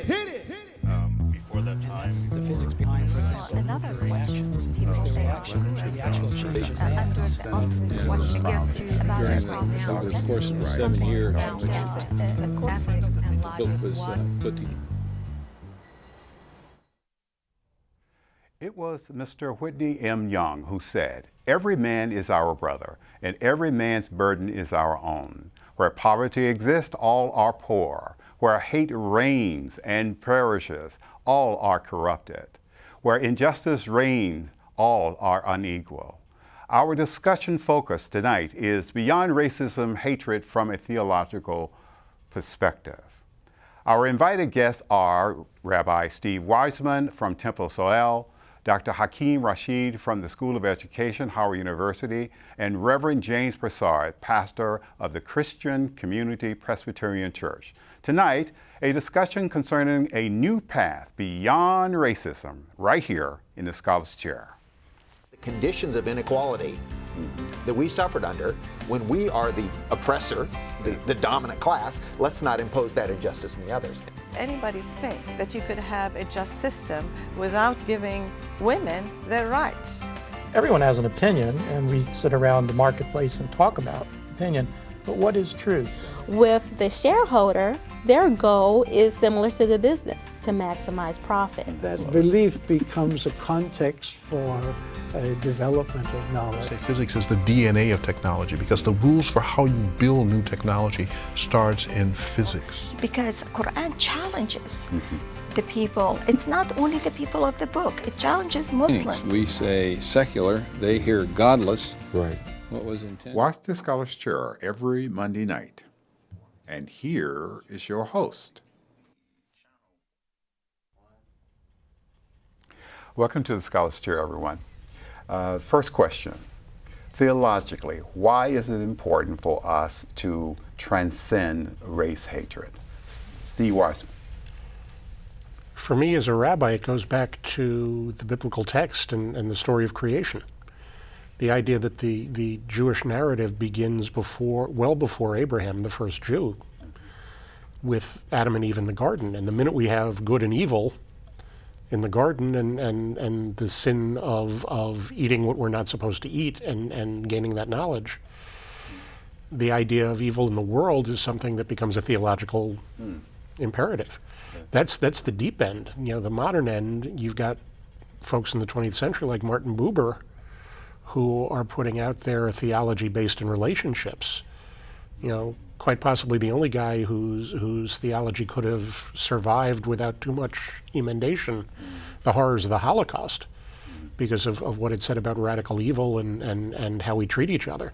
Before that time. That's the physics behind, for example. Another question. People The actually actual change. under the ultimate question about the Over the course of the 7 years, the book was put together. It was Mr. Whitney M. Young who said, "Every man is our brother, and every man's burden is our own. Where poverty exists, all are poor. Where hate reigns and perishes, all are corrupted. Where injustice reigns, all are unequal." Our discussion focus tonight is beyond racism, hatred from a theological perspective. Our invited guests are Rabbi Steve Weisman from Temple Soel, Dr. Hakim Rashid from the School of Education, Howard University, and Reverend James Brassard, pastor of the Christian Community Presbyterian Church. Tonight, a discussion concerning a new path beyond racism, right here in the Scholar's Chair. The conditions of inequality that we suffered under when we are the oppressor, the dominant class, let's not impose that injustice on the others. Anybody think that you could have a just system without giving women their rights? Everyone has an opinion, and we sit around the marketplace and talk about opinion, but what is truth? With the shareholder, their goal is similar to the business, to maximize profit. That belief becomes a context for a development of knowledge. Say physics is the DNA of technology because the rules for how you build new technology starts in physics. Because Quran challenges the people. It's not only the people of the book, it challenges Muslims. We say secular, they hear godless. Right. What was intended? Watch the Scholar's Chair every Monday night. And here is your host. Welcome to the Scholar's Chair, everyone. First question. Theologically, why is it important for us to transcend race hatred? Steve Weisman. For me as a rabbi, it goes back to the biblical text and the story of creation. The idea that the Jewish narrative begins well before Abraham, the first Jew, with Adam and Eve in the garden. And the minute we have good and evil in the garden and the sin of eating what we're not supposed to eat and gaining that knowledge, the idea of evil in the world is something that becomes a theological imperative. That's the deep end. You know, the modern end, you've got folks in the 20th century like Martin Buber who are putting out there a theology based in relationships. You know, quite possibly the only guy whose theology could have survived without too much emendation the horrors of the Holocaust because of what it said about radical evil and how we treat each other.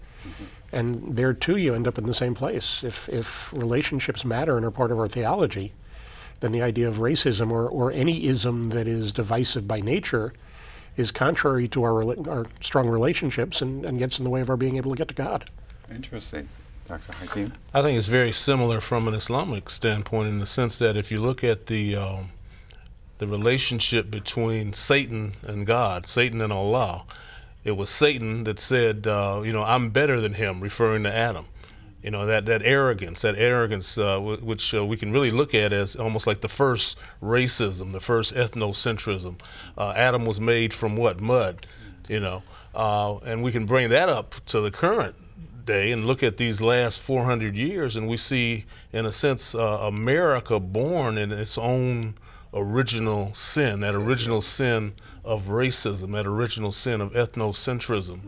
And there too you end up in the same place. If relationships matter and are part of our theology, then the idea of racism or any ism that is divisive by nature is contrary to our strong relationships and gets in the way of our being able to get to God. Interesting. Dr. Hakim? I think it's very similar from an Islamic standpoint in the sense that if you look at the relationship between Satan and God, Satan and Allah, it was Satan that said, I'm better than him, referring to Adam. You know, that arrogance, which we can really look at as almost like the first racism, the first ethnocentrism. Adam was made from what? Mud, and we can bring that up to the current day and look at these last 400 years, and we see, in a sense, America born in its own original sin, that original sin of racism, that original sin of ethnocentrism.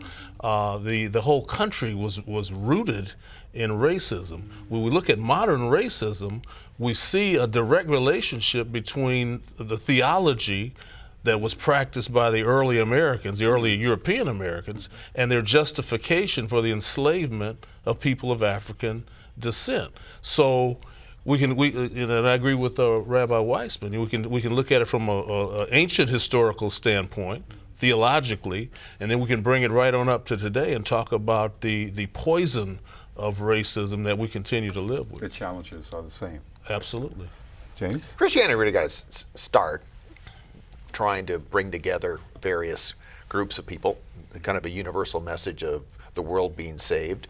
The whole country was rooted in racism. When we look at modern racism, we see a direct relationship between the theology that was practiced by the early Americans, the early European Americans, and their justification for the enslavement of people of African descent. So and I agree with Rabbi Weisman. We can look at it from an ancient historical standpoint, theologically, and then we can bring it right on up to today and talk about the poison of racism that we continue to live with. The challenges are the same. Absolutely. James? Christianity really got to start trying to bring together various groups of people, kind of a universal message of the world being saved.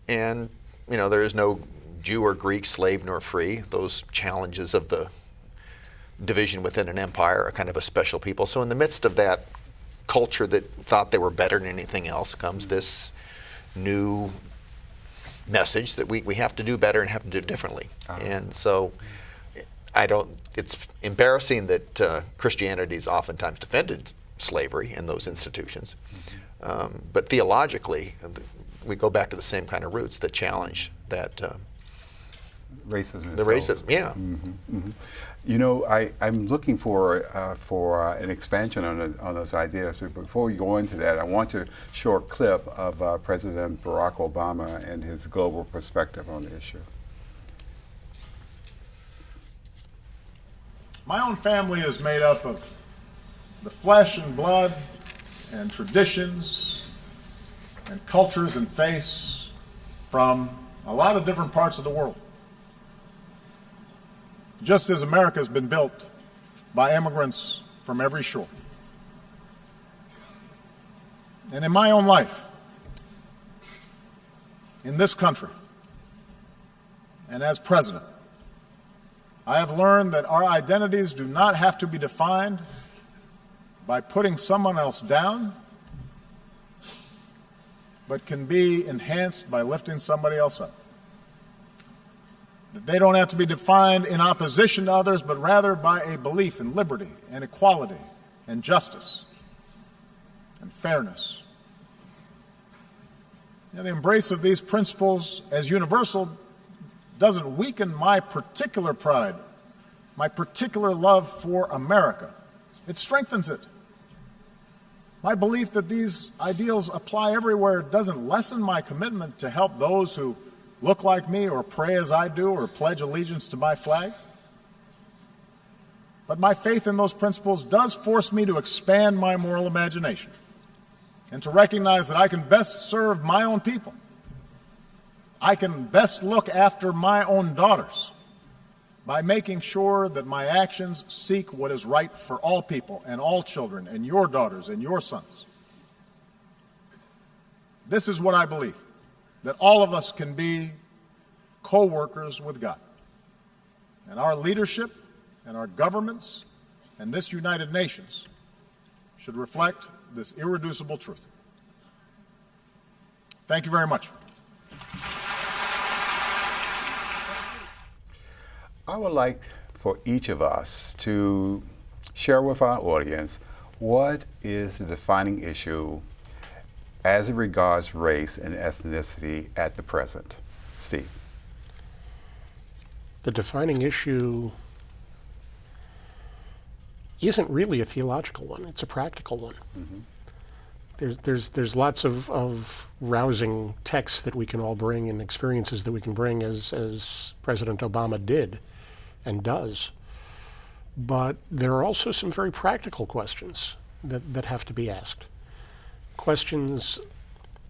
And, there is no Jew or Greek, slave nor free. Those challenges of the division within an empire, a kind of a special people. So in the midst of that culture that thought they were better than anything else comes this new message that we have to do better and have to do it differently. And so it's embarrassing that Christianity's oftentimes defended slavery in those institutions. But theologically, we go back to the same kind of roots that challenge that racism. The racism, yeah. You know, I'm looking for an expansion on those ideas. But before we go into that, I want to show a clip of President Barack Obama and his global perspective on the issue. My own family is made up of the flesh and blood and traditions and cultures and faiths from a lot of different parts of the world. Just as America has been built by immigrants from every shore. And in my own life, in this country, and as president, I have learned that our identities do not have to be defined by putting someone else down, but can be enhanced by lifting somebody else up. That they don't have to be defined in opposition to others, but rather by a belief in liberty and equality and justice and fairness. And the embrace of these principles as universal doesn't weaken my particular pride, my particular love for America. It strengthens it. My belief that these ideals apply everywhere doesn't lessen my commitment to help those who look like me or pray as I do or pledge allegiance to my flag. But my faith in those principles does force me to expand my moral imagination and to recognize that I can best serve my own people. I can best look after my own daughters by making sure that my actions seek what is right for all people and all children and your daughters and your sons. This is what I believe, that all of us can be co-workers with God. And our leadership and our governments and this United Nations should reflect this irreducible truth. Thank you very much. I would like for each of us to share with our audience what is the defining issue as it regards race and ethnicity at the present. Steve. The defining issue isn't really a theological one, it's a practical one. There's lots of rousing texts that we can all bring and experiences that we can bring as President Obama did and does. But there are also some very practical questions that have to be asked. Questions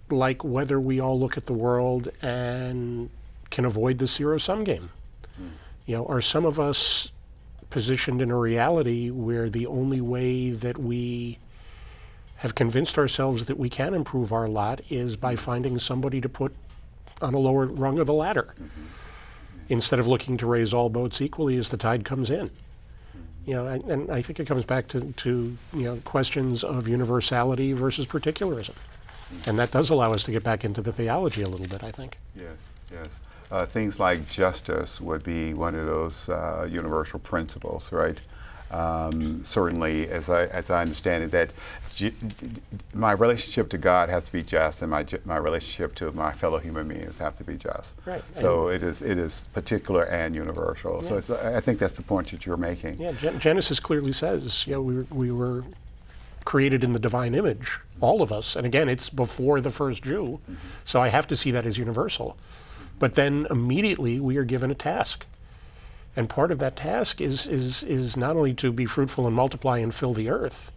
like whether we all look at the world and can avoid the zero-sum game. You know, are some of us positioned in a reality where the only way that we have convinced ourselves that we can improve our lot is by finding somebody to put on a lower rung of the ladder, instead of looking to raise all boats equally as the tide comes in? You know, and I think it comes back to you know, questions of universality versus particularism. And that does allow us to get back into the theology a little bit, I think. Yes, yes. Things like justice would be one of those universal principles, right? Certainly, as I understand it, that my relationship to God has to be just, and my relationship to my fellow human beings have to be just. Right. So it is particular and universal. Yeah. So I think that's the point that you're making. Yeah. Genesis clearly says, you know, we were created in the divine image, all of us. And again, it's before the first Jew, so I have to see that as universal. But then immediately we are given a task. And part of that task is not only to be fruitful and multiply and fill the earth,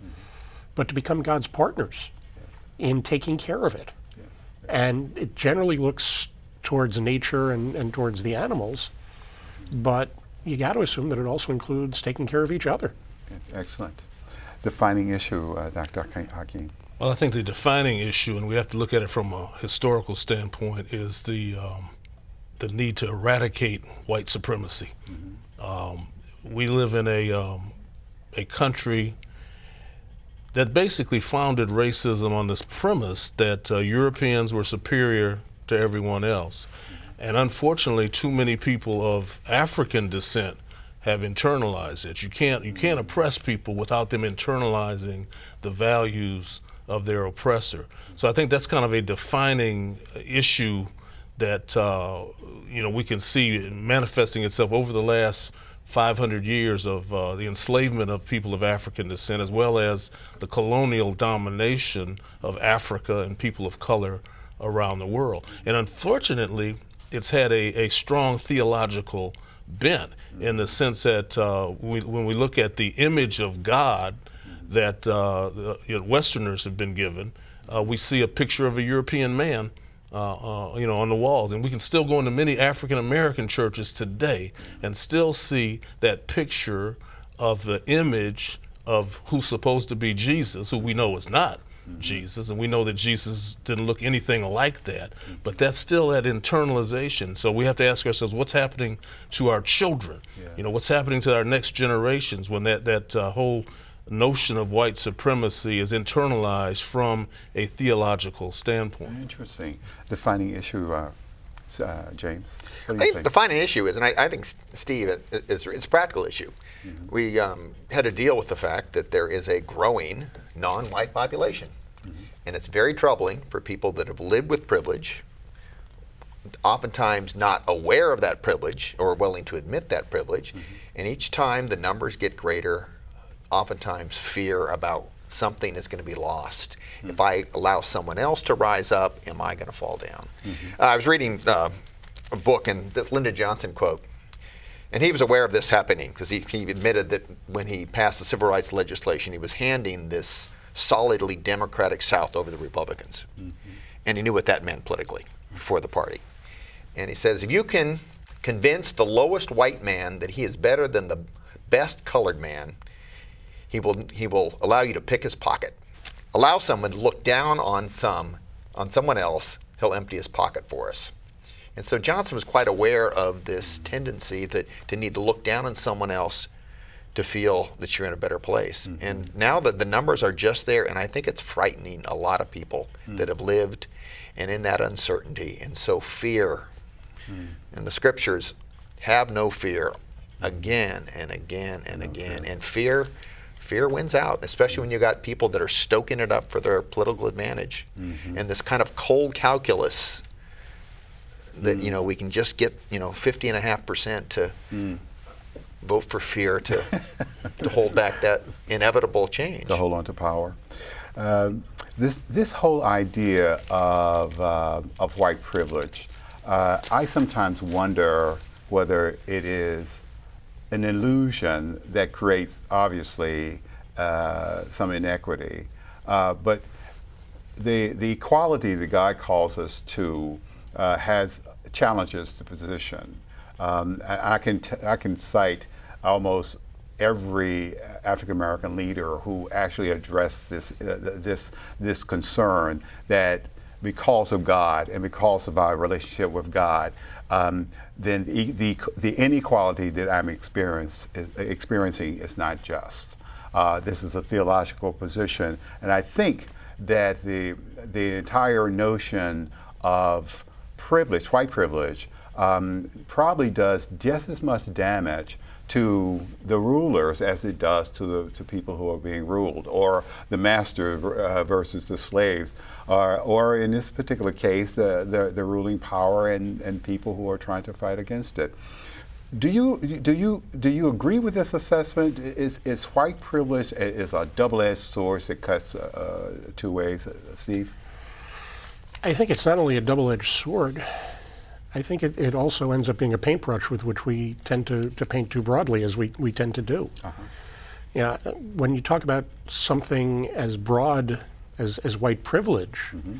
but to become God's partners in taking care of it. And it generally looks towards nature and towards the animals, but you got to assume that it also includes taking care of each other. Excellent. Defining issue, Dr. Hakim. Well, I think the defining issue, and we have to look at it from a historical standpoint, is the need to eradicate white supremacy. We live in a a country that basically founded racism on this premise that Europeans were superior to everyone else. And unfortunately, too many people of African descent have internalized it. You can't oppress people without them internalizing the values of their oppressor. So I think that's kind of a defining issue that we can see manifesting itself over the last 500 years of the enslavement of people of African descent, as well as the colonial domination of Africa and people of color around the world. And unfortunately, it's had a strong theological bent in the sense that when we look at the image of God that Westerners have been given, we see a picture of a European man on the walls. And we can still go into many African American churches today and still see that picture of the image of who's supposed to be Jesus, who we know is not Jesus, and we know that Jesus didn't look anything like that, but that's still that internalization. So we have to ask ourselves, what's happening to our children? Yes. What's happening to our next generations when that whole notion of white supremacy is internalized from a theological standpoint? Interesting. Defining issue, James? What do you I think think? defining issue is, and I think, Steve, it's a practical issue. Mm-hmm. We had to deal with the fact that there is a growing non-white population. Mm-hmm. And it's very troubling for people that have lived with privilege, oftentimes not aware of that privilege or willing to admit that privilege. Mm-hmm. And each time the numbers get greater, oftentimes fear about something is going to be lost. Mm-hmm. If I allow someone else to rise up, am I going to fall down? Mm-hmm. I was reading a book, and the Lyndon Johnson quote, and he was aware of this happening because he admitted that when he passed the civil rights legislation, he was handing this solidly Democratic South over to the Republicans. Mm-hmm. And he knew what that meant politically for the party. And he says, if you can convince the lowest white man that he is better than the best colored man, he will allow you to pick his pocket. Allow someone to look down on someone else, he'll empty his pocket for us. And so Johnson was quite aware of this tendency to need to look down on someone else to feel that you're in a better place. Mm-hmm. And now that the numbers are just there, and I think it's frightening a lot of people that have lived and in that uncertainty. And so fear, and the scriptures have no fear again and again and again. And fear wins out, especially when you got people that are stoking it up for their political advantage. Mm-hmm. And this kind of cold calculus that we can just get 50.5% to vote for fear to hold back that inevitable change. To hold on to power. This whole idea of white privilege, I sometimes wonder whether it is an illusion that creates, obviously, some inequity. But the equality that God calls us to has challenges the position. I can cite almost every African American leader who actually addressed this concern that because of God and because of our relationship with God, then the inequality that I'm experiencing is not just. This is a theological position, and I think that the entire notion of privilege, white privilege, probably does just as much damage to the rulers as it does to people who are being ruled, or the master versus the slaves, or in this particular case, the ruling power and people who are trying to fight against it. Do you agree with this assessment? Is white privilege is a double-edged sword that cuts two ways, Steve? I think it's not only a double-edged sword. I think it also ends up being a paintbrush with which we tend to paint too broadly, as we tend to do. Uh-huh. Yeah, when you talk about something as broad as white privilege, mm-hmm.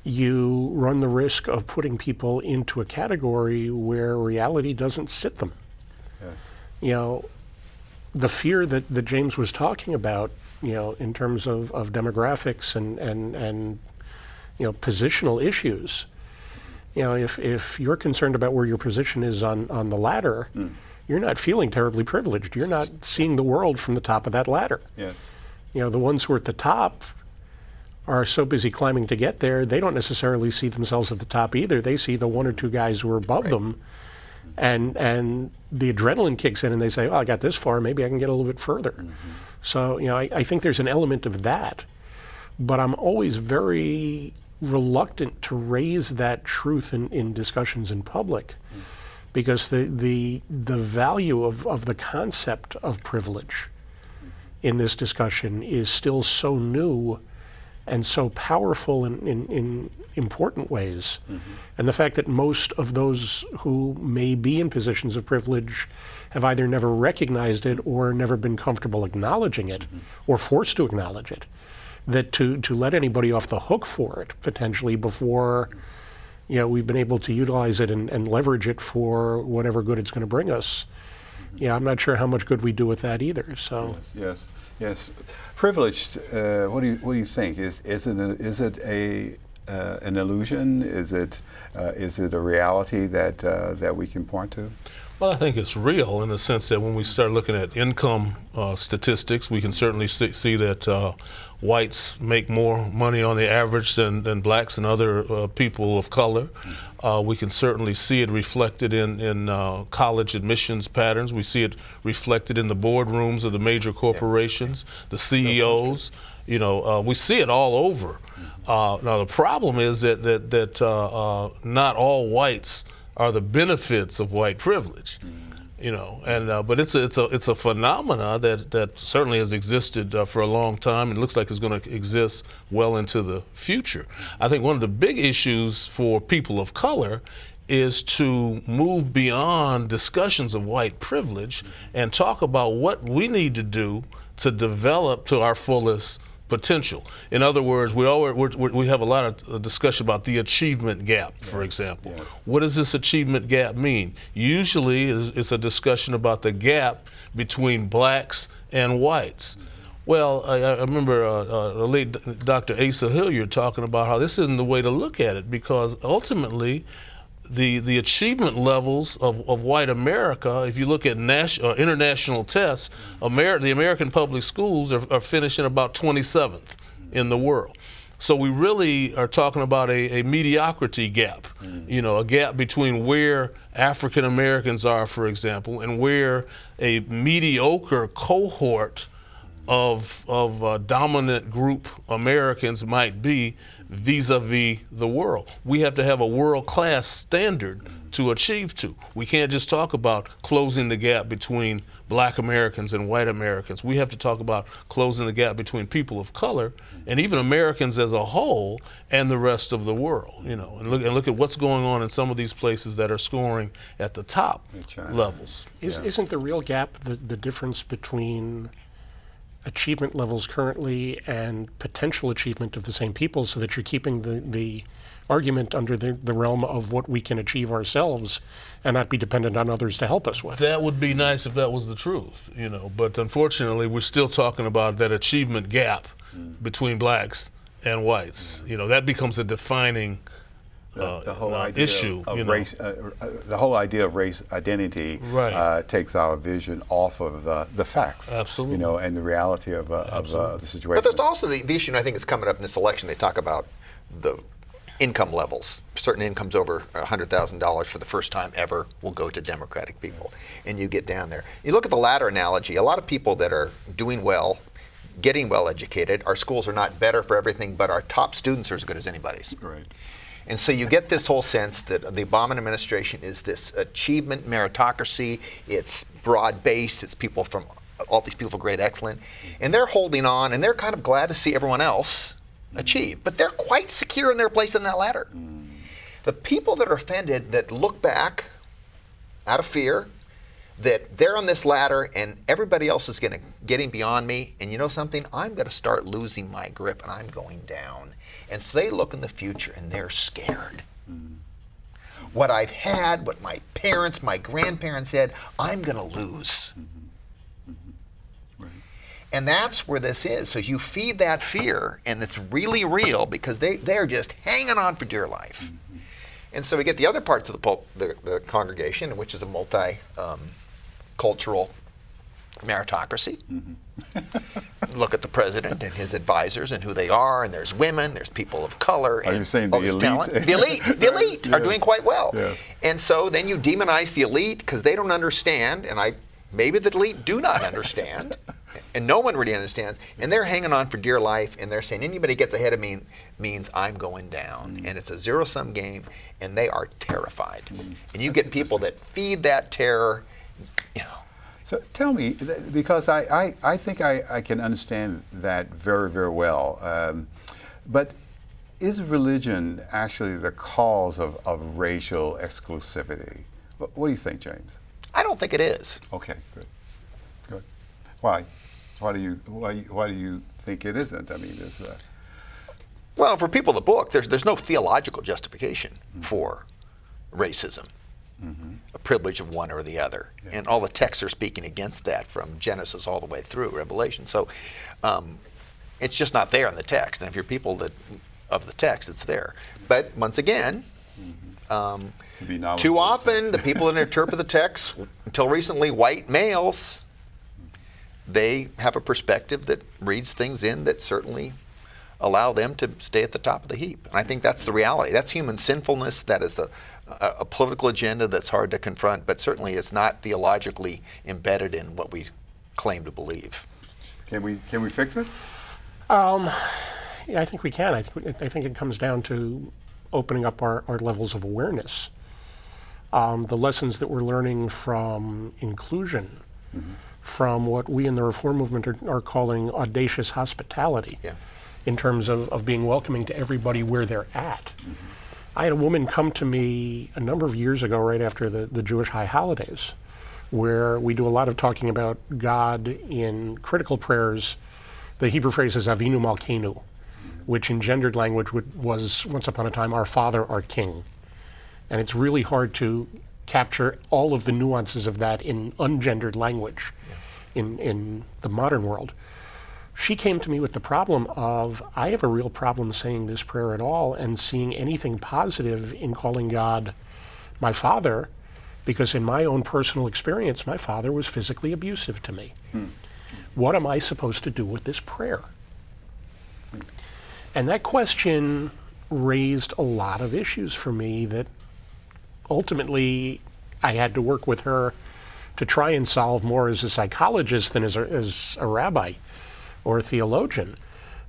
you run the risk of putting people into a category where reality doesn't sit them. Yes. The fear that James was talking about, in terms of demographics and positional issues. If you're concerned about where your position is on the ladder, you're not feeling terribly privileged. You're not seeing the world from the top of that ladder. Yes. You know, the ones who are at the top are so busy climbing to get there, they don't necessarily see themselves at the top either. They see the one or two guys who are above them, and the adrenaline kicks in and they say, well, I got this far, maybe I can get a little bit further. So, you know, I think there's an element of that, but I'm always very reluctant to raise that truth in discussions in public, because the value of the concept of privilege in this discussion is still so new and so powerful in important ways. And the fact that most of those who may be in positions of privilege have either never recognized it or never been comfortable acknowledging it or forced to acknowledge it, that to let anybody off the hook for it potentially before, you know, we've been able to utilize it and leverage it for whatever good it's going to bring us. Yeah, I'm not sure how much good we do with that either. So yes. Privileged. What do you think? Is it an illusion? Is it a reality that we can point to? Well, I think it's real in the sense that when we start looking at income statistics, we can certainly see that whites make more money on the average than blacks and other people of color. We can certainly see it reflected in college admissions patterns. We see it reflected in the boardrooms of the major corporations, the CEOs. You know, we see it all over. Now the problem is that not all whites are the benefits of white privilege. You know, and but it's a phenomena that certainly has existed for a long time, and looks like it's going to exist well into the future. I think one of the big issues for people of color is to move beyond discussions of white privilege and talk about what we need to do to develop to our fullest potential. In other words, we have a lot of discussion about the achievement gap, for example. Yeah. What does this achievement gap mean? Usually it's a discussion about the gap between blacks and whites. Well, I remember the late Dr. Asa Hilliard talking about how this isn't the way to look at it, because ultimately the achievement levels of white America, if you look at international tests, the American public schools are finishing about 27th in the world. So we really are talking about a mediocrity gap, you know, a gap between where African Americans are, for example, and where a mediocre cohort of dominant group Americans might be vis-a-vis the world. We have to have a world-class standard to achieve to. We can't just talk about closing the gap between black Americans and white Americans. We have to talk about closing the gap between people of color and even Americans as a whole and the rest of the world. You know, and look at what's going on in some of these places that are scoring at the top levels. Isn't the real gap the difference between achievement levels currently and potential achievement of the same people, so that you're keeping the argument under the realm of what we can achieve ourselves and not be dependent on others to help us with? That would be nice if that was the truth, you know, but unfortunately we're still talking about that achievement gap between blacks and whites. You know, that becomes a defining the whole idea issue of race, the whole idea of race identity takes our vision off of the facts. Absolutely. You know, and the reality of the situation. But there's also the issue, and I think it's coming up in this election. They talk about the income levels. Certain incomes over $100,000 for the first time ever will go to Democratic people, and you get down there. You look at the ladder analogy. A lot of people that are doing well, getting well educated, our schools are not better for everything, but our top students are as good as anybody's. Right. And so you get this whole sense that the Obama administration is this achievement meritocracy. It's broad-based. It's people from all these people grade excellent, and they're holding on, and they're kind of glad to see everyone else achieve. But they're quite secure in their place in that ladder. The people that are offended, that look back out of fear, that they're on this ladder and everybody else is getting beyond me, and you know something? I'm going to start losing my grip and I'm going down. And so they look in the future and they're scared. What I've had, what my parents, my grandparents had, I'm going to lose. And that's where this is. So you feed that fear, and it's really real because they're just hanging on for dear life. And so we get the other parts of the congregation, which is a cultural meritocracy. Look at the president and his advisors and who they are, and there's women, there's people of color. Are you saying the elite? Talent. The elite are doing quite well. Yes. And so then you demonize the elite because they don't understand, and maybe the elite do not understand, and no one really understands, and they're hanging on for dear life, and they're saying anybody gets ahead of me means I'm going down, and it's a zero-sum game, and they are terrified. And you get people that feed that terror, you know. So tell me, because I think I can understand that very, very well, but is religion actually the cause of racial exclusivity? What do you think, James? I don't think it is. Okay, good. Why? Why do you think it isn't? I mean, well, for people in the book, there's no theological justification for racism. A privilege of one or the other. Yeah. And all the texts are speaking against that from Genesis all the way through Revelation. So it's just not there in the text. And if you're people of the text, it's there. But once again, too often the people that interpret the text, until recently white males, they have a perspective that reads things in that certainly allow them to stay at the top of the heap. And I think that's the reality. That's human sinfulness. That is a political agenda that's hard to confront, but certainly it's not theologically embedded in what we claim to believe. Can we fix it? Yeah, I think we can. I think it comes down to opening up our levels of awareness. The lessons that we're learning from inclusion, from what we in the Reform movement are calling audacious hospitality, in terms of being welcoming to everybody where they're at. I had a woman come to me a number of years ago, right after the Jewish high holidays, where we do a lot of talking about God in critical prayers. The Hebrew phrase is Avinu Malkeinu, which in gendered language was once upon a time our Father, our King. And it's really hard to capture all of the nuances of that in ungendered language in the modern world. She came to me with the problem of, I have a real problem saying this prayer at all and seeing anything positive in calling God my Father, because in my own personal experience, my father was physically abusive to me. What am I supposed to do with this prayer? And that question raised a lot of issues for me that ultimately I had to work with her to try and solve more as a psychologist than as a rabbi or a theologian.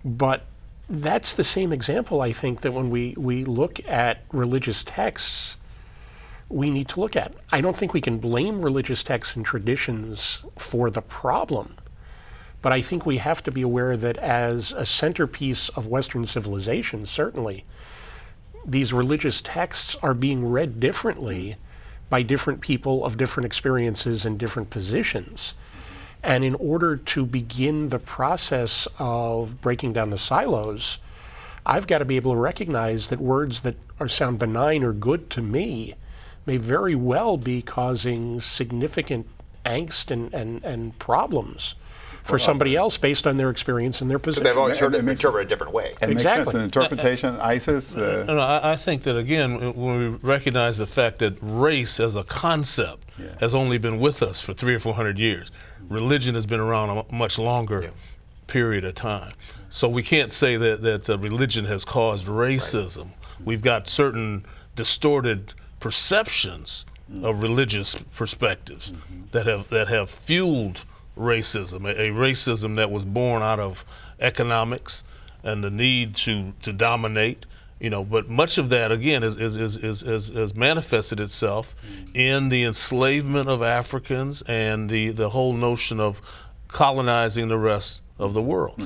But that's the same example, I think, that when we look at religious texts, we need to look at. I don't think we can blame religious texts and traditions for the problem, but I think we have to be aware that as a centerpiece of Western civilization, certainly, these religious texts are being read differently by different people of different experiences and different positions. And in order to begin the process of breaking down the silos, I've got to be able to recognize that words that sound benign or good to me may very well be causing significant angst and problems for somebody else based on their experience and their position. They've always heard it interpreted a different way. It makes sense. An interpretation, ISIS? No, I think that, again, when we recognize the fact that race as a concept has only been with us for 300 or 400 years, religion has been around a much longer period of time. So we can't say that religion has caused racism. Right. We've got certain distorted perceptions of religious perspectives that have fueled racism, a racism that was born out of economics and the need to dominate, but much of that, again, is manifested itself in the enslavement of Africans and the whole notion of colonizing the rest of the world.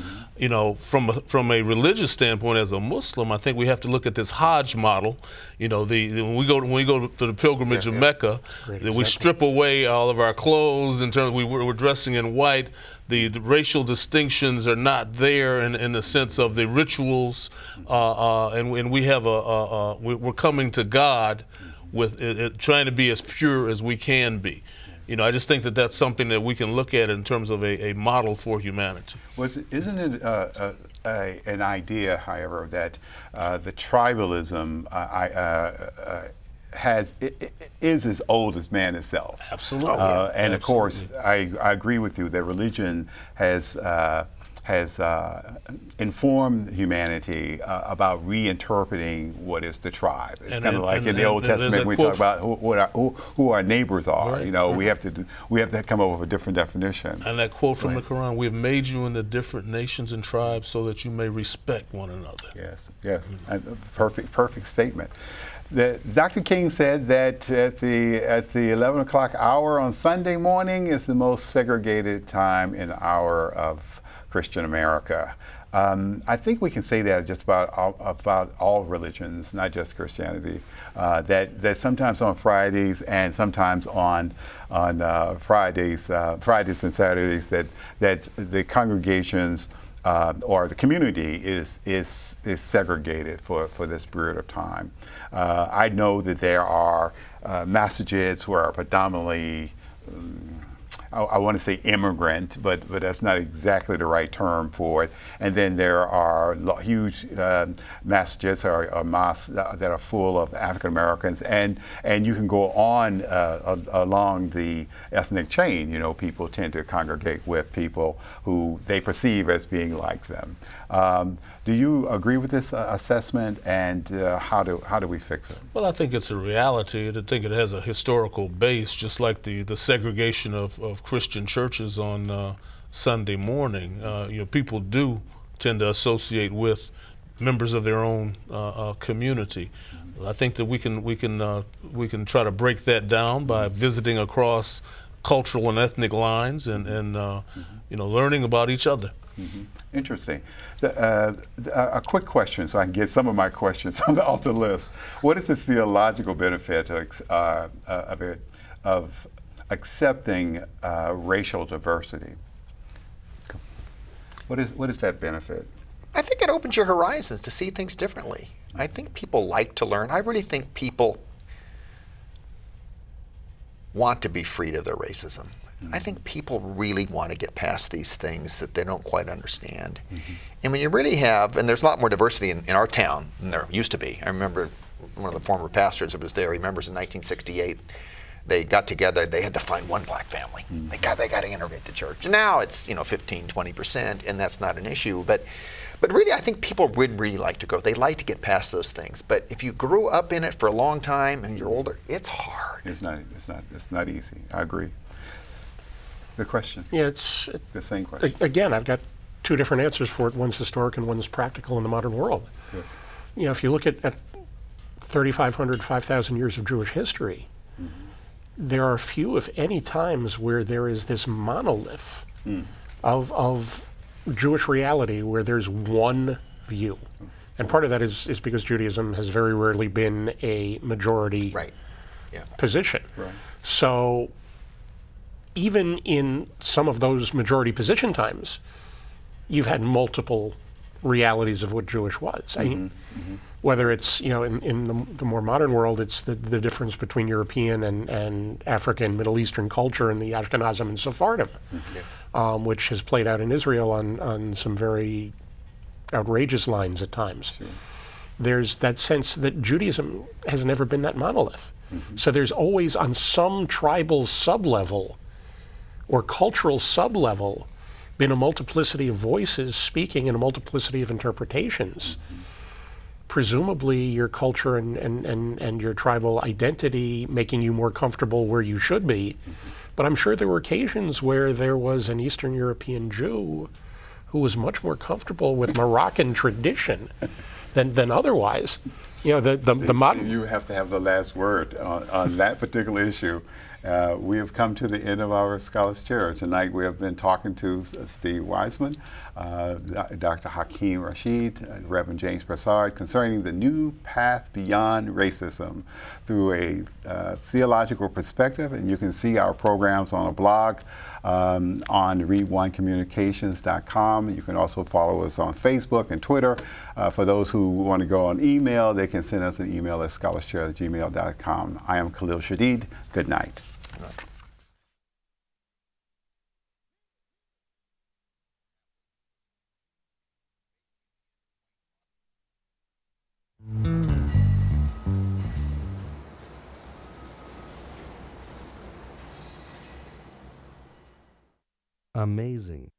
From a religious standpoint, as a Muslim, I think we have to look at this Hajj model. When we go to the pilgrimage of Mecca, we strip away all of our clothes in terms of we're dressing in white. The racial distinctions are not there in the sense of the rituals, and we have we're coming to God with trying to be as pure as we can be. I just think that that's something that we can look at in terms of a model for humanity. Isn't it an idea, however, that the tribalism is as old as man itself. Absolutely. And of course, I agree with you that religion has informed humanity about reinterpreting what is the tribe. It's kind of like in the Old Testament we talk about who our neighbors are. Right, you know, right. we have to come up with a different definition. And that quote from the Quran: "We have made you into different nations and tribes so that you may respect one another." Yes, yes, perfect statement. Dr. King said that at the 11 o'clock hour on Sunday morning is the most segregated time in the hour of Christian America. I think we can say that just about all religions, not just Christianity. That sometimes on Fridays and sometimes on Fridays and Saturdays that the congregations or the community is segregated for this period of time. I know that there are massajids who are predominantly I want to say immigrant, but that's not exactly the right term for it. And then there are huge masjids or mosques that are full of African Americans, and you can go on along the ethnic chain. You know, people tend to congregate with people who they perceive as being like them. Do you agree with this assessment, and how do we fix it? Well, I think it's a reality. I think it has a historical base, just like the segregation of Christian churches on Sunday morning. You know, people do tend to associate with members of their own community. I think that we can try to break that down by visiting across cultural and ethnic lines and you know, learning about each other. Mm-hmm. Interesting. A quick question, so I can get some of my questions off the list. What is the theological benefit of accepting racial diversity? What is that benefit? I think it opens your horizons to see things differently. I think people like to learn. I really think people want to be freed of their racism. I think people really want to get past these things that they don't quite understand. Mm-hmm. And when you really have, and there's a lot more diversity in our town than there used to be. I remember one of the former pastors that was there, he remembers in 1968, they got together, they had to find one black family. Mm-hmm. They got to integrate the church. And now it's 15, 20%, and that's not an issue. But really, I think people would really like to grow. They like to get past those things. But if you grew up in it for a long time and you're older, it's hard. It's not easy. I agree. The question? Yeah, it's the same question. Again, I've got two different answers for it. One's historic and one's practical in the modern world. Good. You know, if you look at 3,500, 5,000 years of Jewish history, mm-hmm. there are few, if any, times where there is this monolith of Jewish reality where there's one view. And part of that is because Judaism has very rarely been a majority position. Right. So even in some of those majority position times, you've had multiple realities of what Jewish was. Mm-hmm. I mean, whether it's, in the more modern world, it's the difference between European and African, Middle Eastern culture and the Ashkenazim and Sephardim, which has played out in Israel on some very outrageous lines at times. Sure. There's that sense that Judaism has never been that monolith. Mm-hmm. So there's always, on some tribal sub-level or cultural sub-level, been a multiplicity of voices speaking and a multiplicity of interpretations. Mm-hmm. Presumably your culture and your tribal identity making you more comfortable where you should be. Mm-hmm. But I'm sure there were occasions where there was an Eastern European Jew who was much more comfortable with Moroccan tradition than otherwise. You know, the modern... You have to have the last word on that particular issue. We have come to the end of our Scholars Chair. Tonight we have been talking to Steve Weisman, Dr. Hakim Rashid, Reverend James Brassard, concerning the new path beyond racism through a theological perspective. And you can see our programs on a blog on readoncommunications.com. You can also follow us on Facebook and Twitter. For those who want to go on email, they can send us an email at scholarschair@gmail.com. I am Khalil Shadid. Good night. amazing.